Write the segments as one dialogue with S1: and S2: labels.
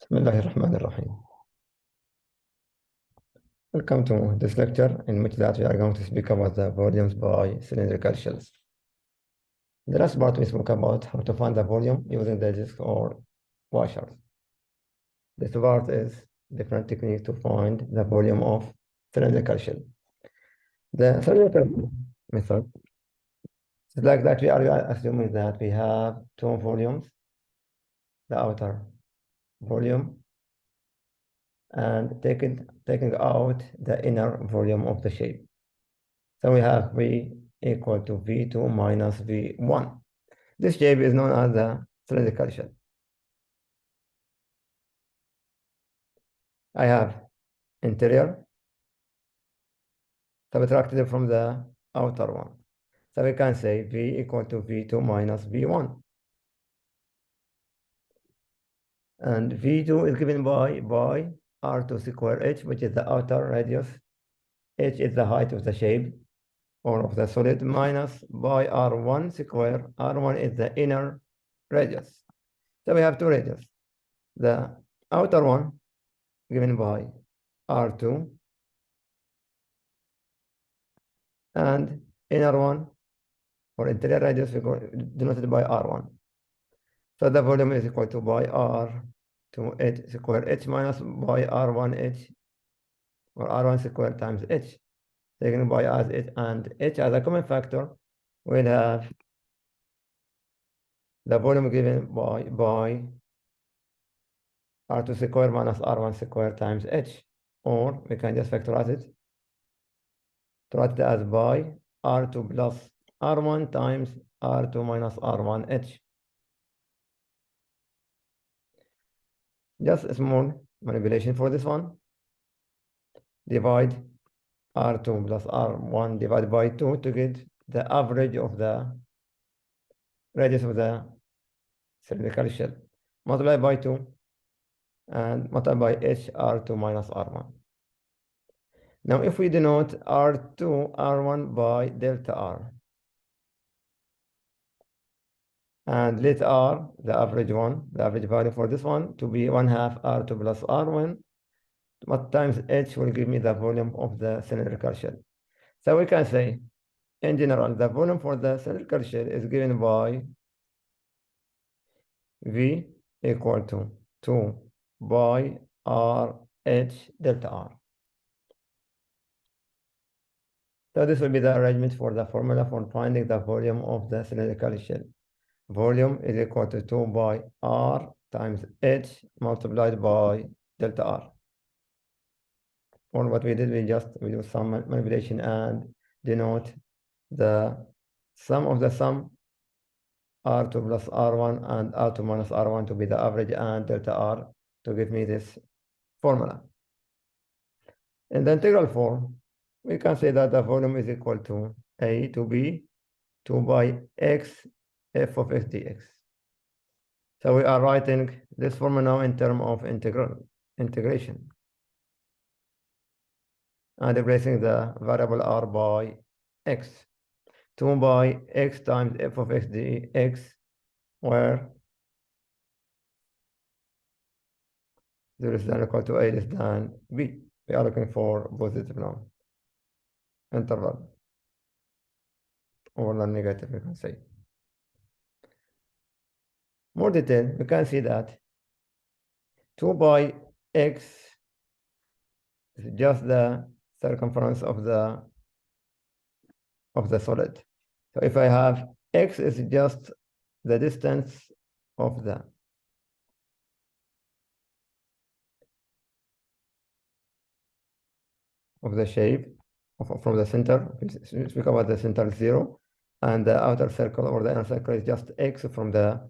S1: بسم الله الرحمن الرحيم. Welcome to this lecture in which that we are going to speak about the volumes by cylindrical shells. The last part we spoke about how to find the volume using the disk or washers. This part is different technique to find the volume of cylindrical shell. The cylindrical method is like that we are assuming that we have two volumes, the outer volume and taking out the inner volume of the shape. So we have V equal to V2 minus V1. This shape is known as the cylindrical shell. I have interior subtracted from the outer one. So we can say V equal to V2 minus V1. And V2 is given by R2 square H, which is the outer radius. H is the height of the shape or of the solid, minus by R1 square. R1 is the inner radius. So we have two radius. The outer one given by R2 and inner one or interior radius denoted by R1. So the volume is equal to by R2 H square H minus by R1 H or R1 square times H. Taken by as H and H as a common factor, we'll have the volume given by R2 square minus R1 square times H, or we can just factorize it to write it as by R2 plus R1 times R2 minus R1H. Just a small manipulation for this one. Divide R2 plus R1 divided by 2 to get the average of the radius of the cylindrical shell. Multiply by 2 and multiply by H R2 minus R1. Now if we denote R2 R1 by delta R, and let R, the average one, the average value for this one, to be 1/2 R2 plus R1, what times H will give me the volume of the cylindrical shell. So we can say, in general, the volume for the cylindrical shell is given by V equal to 2 by RH delta R. So this will be the arrangement for the formula for finding the volume of the cylindrical shell. Volume is equal to 2 by R times H multiplied by delta R. Or what we did, we do some manipulation and denote the sum of the sum R2 plus R1 and R2 minus R1 to be the average and delta R to give me this formula. In the integral form, we can say that the volume is equal to A to B 2 by X f of x dx. So we are writing this formula now in terms of integration and replacing the variable r by x. 2 by x times f of x dx, where 0 is than or equal to a less than b. We are looking for positive now interval or non-negative, we can say. More detail, we can see that 2 by x is just the circumference of the solid. So if I have x is just the distance of the shape from the center. We speak about the center 0, and the outer circle or the inner circle is just x from the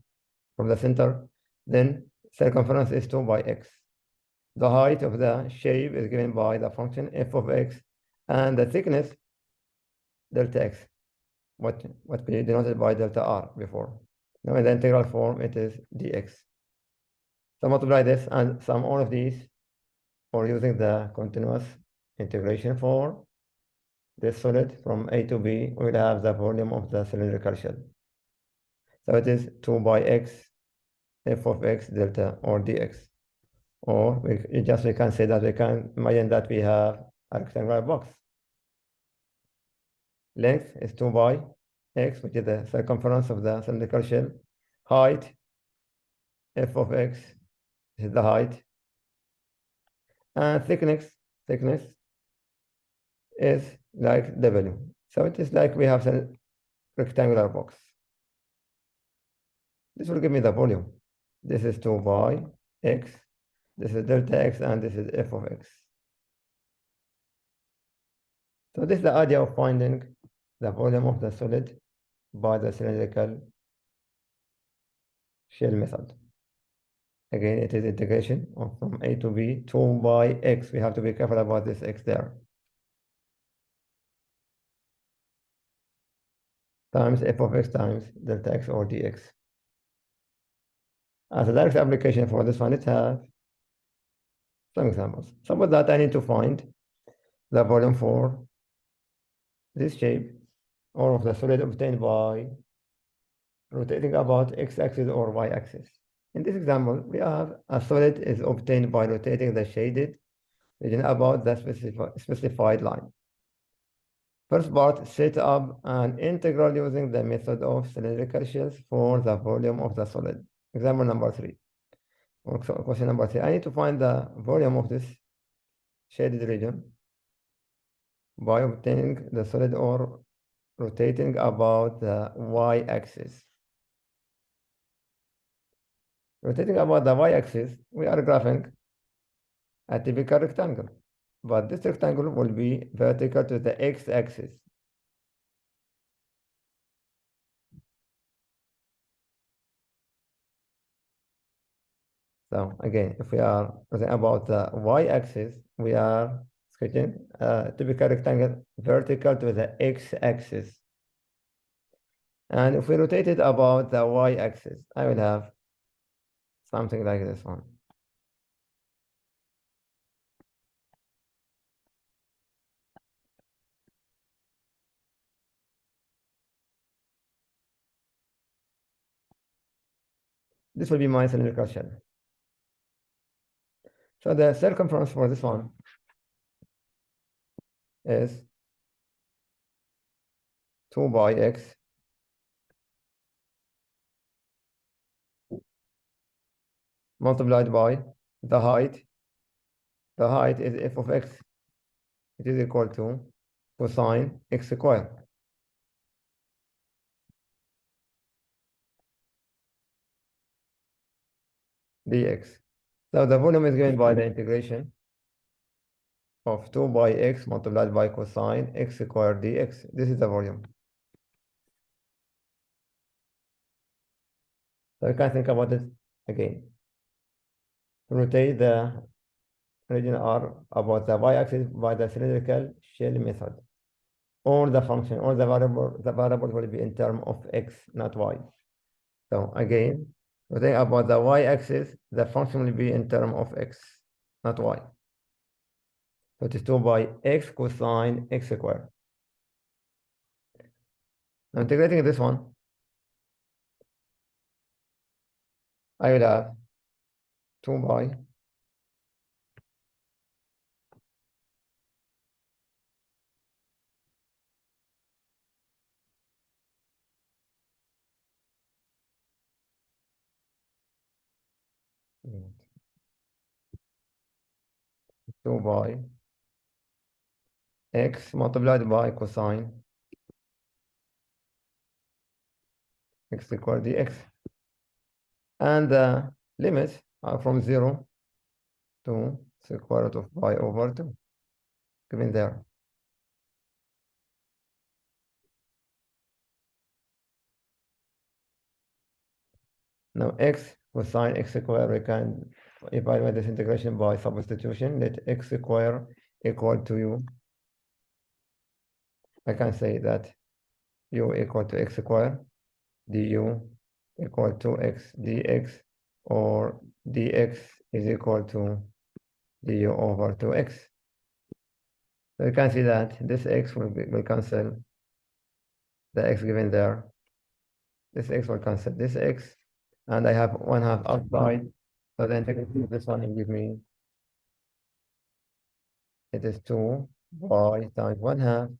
S1: center. Then circumference is 2 by x. The height of the shape is given by the function f of x, and the thickness delta x, what we denoted by delta r before. Now in the integral form, it is dx. So multiply this and sum all of these, or using the continuous integration for this solid from A to B, we'll have the volume of the cylindrical shell. So it is 2 by x f of x delta or dx. Or we can say that we can imagine that we have a rectangular box. Length is 2 pi x, which is the circumference of the cylindrical shell. Height, f of x, is the height. And thickness is like W. So it is like we have a rectangular box. This will give me the volume. This is 2 pi x, this is delta x, and this is f of x. So this is the idea of finding the volume of the solid by the cylindrical shell method. Again, it is integration from a to b, 2 by x. We have to be careful about this x there. Times f of x times delta x or dx. As a direct application for this one, let's have some examples. Suppose that I need to find the volume for this shape or of the solid obtained by rotating about x-axis or y-axis. In this example, we have a solid is obtained by rotating the shaded region about the specified line. First part, set up an integral using the method of cylindrical shells for the volume of the solid. Example number 3. Or question number 3. I need to find the volume of this shaded region by obtaining the solid or rotating about the y-axis. Rotating about the y-axis, we are graphing a typical rectangle, but this rectangle will be vertical to the x-axis. So again, if we are talking about the y-axis, we are sketching a typical rectangle vertical to the x-axis. And if we rotate it about the y-axis, I will have something like this one. This will be my cylindrical shell. So the circumference for this one is 2 by x multiplied by the height. The height is f of x. It is equal to cosine x squared. Dx. So the volume is given by the integration of 2 by x multiplied by cosine x squared dx. This is the volume. So you can think about it again. Rotate the region R about the y-axis by the cylindrical shell method. Or the function, or the variable will be in terms of x, not y. So again, rotating about the y-axis, the function will be in terms of x, not y. So it is 2 by x cosine x squared. Now integrating this one, I will have 2 by 2 by x multiplied by cosine x squared dx. And the limits are from 0 to square root of pi over 2, given there. Now x cosine x squared, we can evaluate this integration by substitution. Let x squared equal to u. I can say that u equal to x squared, du equal to x dx, or dx is equal to du over 2x. So you can see that this x will cancel the x given there. This x will cancel this x, and I have 1/2 outside So the integration of this one will give me, it is 2 y times 1/2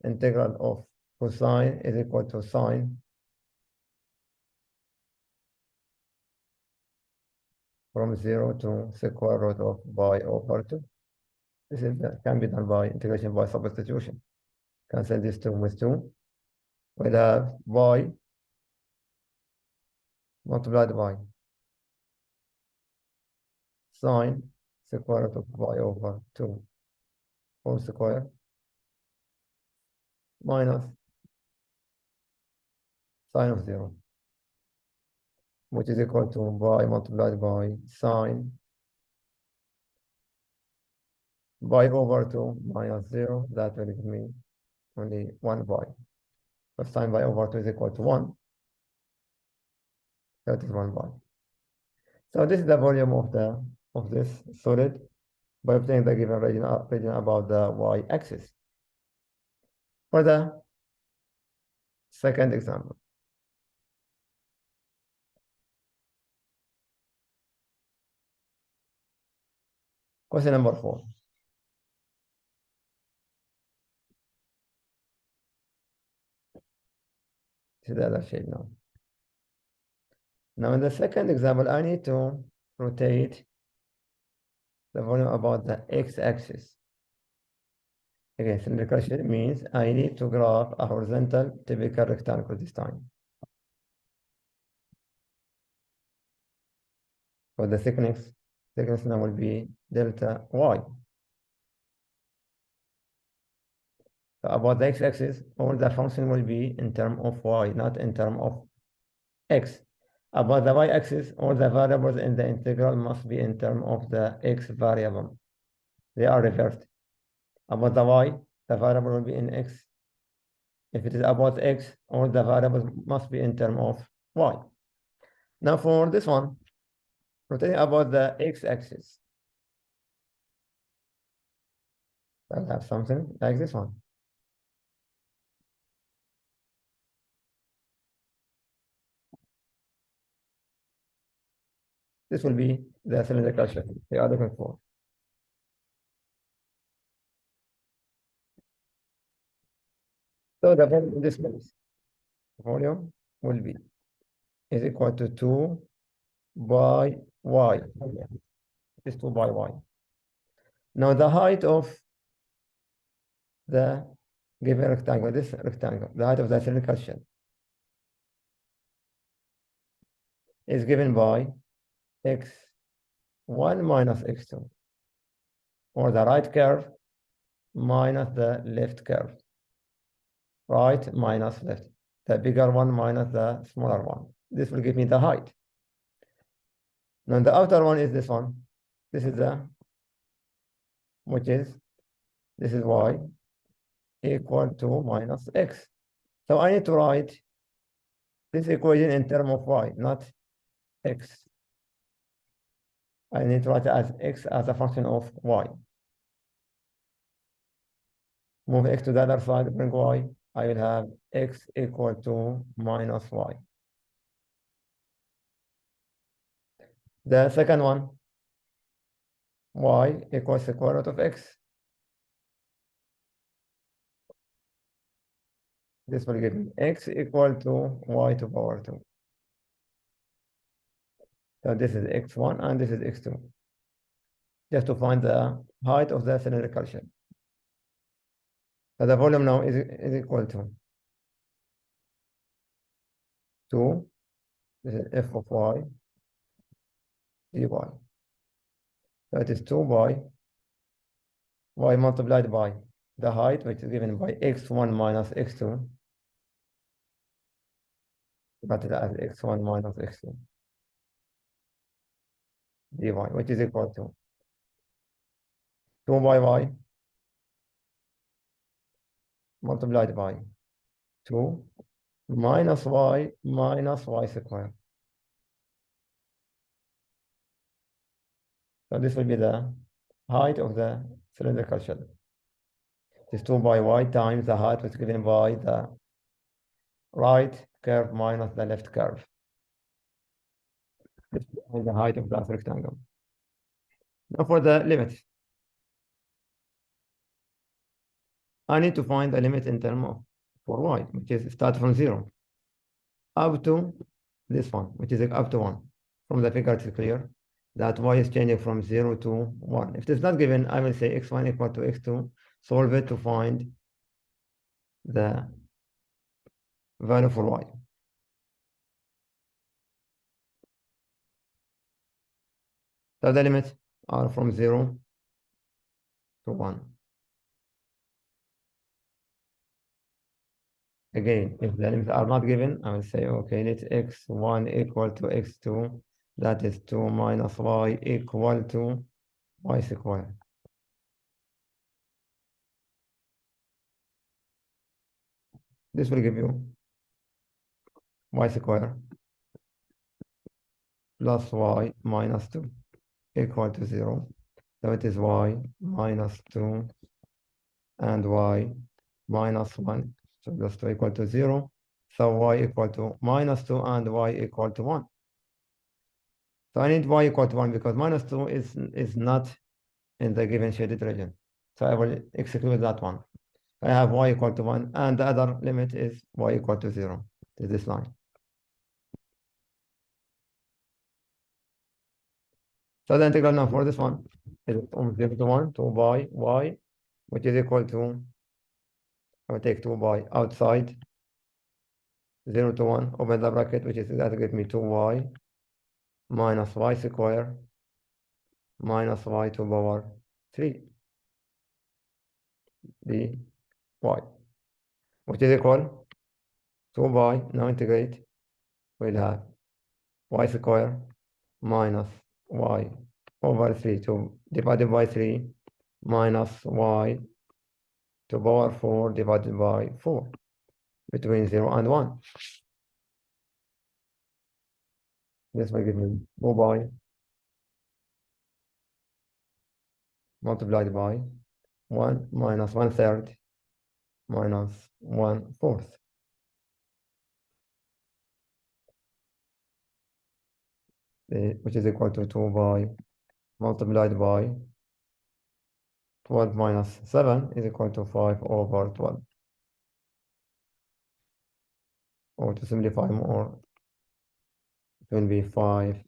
S1: integral of cosine is equal to sine from 0 to square root of y over 2. This is can be done by integration by substitution. Cancel this 2 with 2. We'll have y multiplied by sine square root of y over 2 whole square minus sine of 0, which is equal to y multiplied by sine y over 2 minus 0. That will give me only 1 y. But sine y over 2 is equal to 1. That is 1 y. So this is the volume of this solid by obtaining the given region about the y-axis. For the second example, question number 4. This is the other shape now. Now in the second example, I need to rotate the volume about the x-axis. Again, cylindrical shape means I need to graph a horizontal typical rectangle this time. For the thickness now will be delta y. So about the x-axis, all the function will be in terms of y, not in terms of x. About the y-axis, all the variables in the integral must be in terms of the x variable. They are reversed. About the y, the variable will be in x. If it is about x, all the variables must be in terms of y. Now for this one, rotating about the x-axis, I'll have something like this one. This will be the cylindrical shape we are looking for. So the volume in this case, volume will be is equal to 2 by y. It is 2 by y. Now the height of the given rectangle, this rectangle, the height of the cylindrical shell is given by x1 minus x2, or the right curve minus the left curve. Right minus left. The bigger one minus the smaller one. This will give me the height. Now the outer one is this one. This is this is y equal to minus x. So I need to write this equation in terms of y, not x. I need to write it as x as a function of y. Move x to the other side, bring y. I will have x equal to minus y. The second one, y equals the square root of x. This will give me x equal to y to power 2. So this is x1 and this is x2. Just to find the height of the cylindrical shell. So the volume now is equal to 2. This is f of y dy. So it is 2 by y multiplied by the height, which is given by x1 minus x2. Got it as x1 minus x2 dy, which is equal to 2 by y multiplied by 2 minus y squared. So this will be the height of the cylindrical shell. It is 2 by y times the height, which is given by the right curve minus the left curve. and the height of that rectangle. Now for the limit, I need to find the limit in terms of for y, which is start from 0 up to this one, which is up to 1. From the figure, it's clear that y is changing from 0 to 1. If it is not given, I will say x1 equal to x2, solve it to find the value for y. So the limits are from 0 to 1. Again, if the limits are not given, I will say, okay, let x1 equal to x2, that is 2 minus y equal to y squared. This will give you y squared plus y minus 2 equal to 0. So it is y minus 2 and y minus 1. So plus 2 equal to 0. So y equal to minus 2 and y equal to 1. So I need y equal to 1 because minus 2 is not in the given shaded region. So I will exclude that one. I have y equal to 1 and the other limit is y equal to 0. To this line. So the integral now for this one is from 0 to 1 to by y, which is equal to, I will take 2 by outside 0 to 1, open the bracket, which is that gives me 2y minus y squared minus y to power 3 dy, which is equal to by, now integrate, we'll have y squared minus y over 3 to divided by 3 minus y to power 4 divided by 4 between 0 and 1. This will give me 2 by multiplied by 1 minus 1/3 minus 1/4, which is equal to 2 by multiplied by 12 minus 7 is equal to 5 over 12. Or to simplify more, it will be 5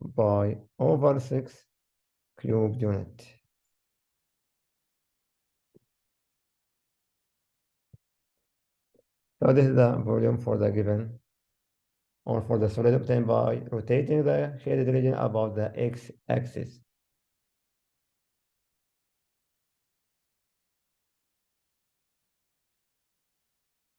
S1: by over 6 cubed unit. So this is the volume for the given or for the solid obtained by rotating the shaded region about the x-axis.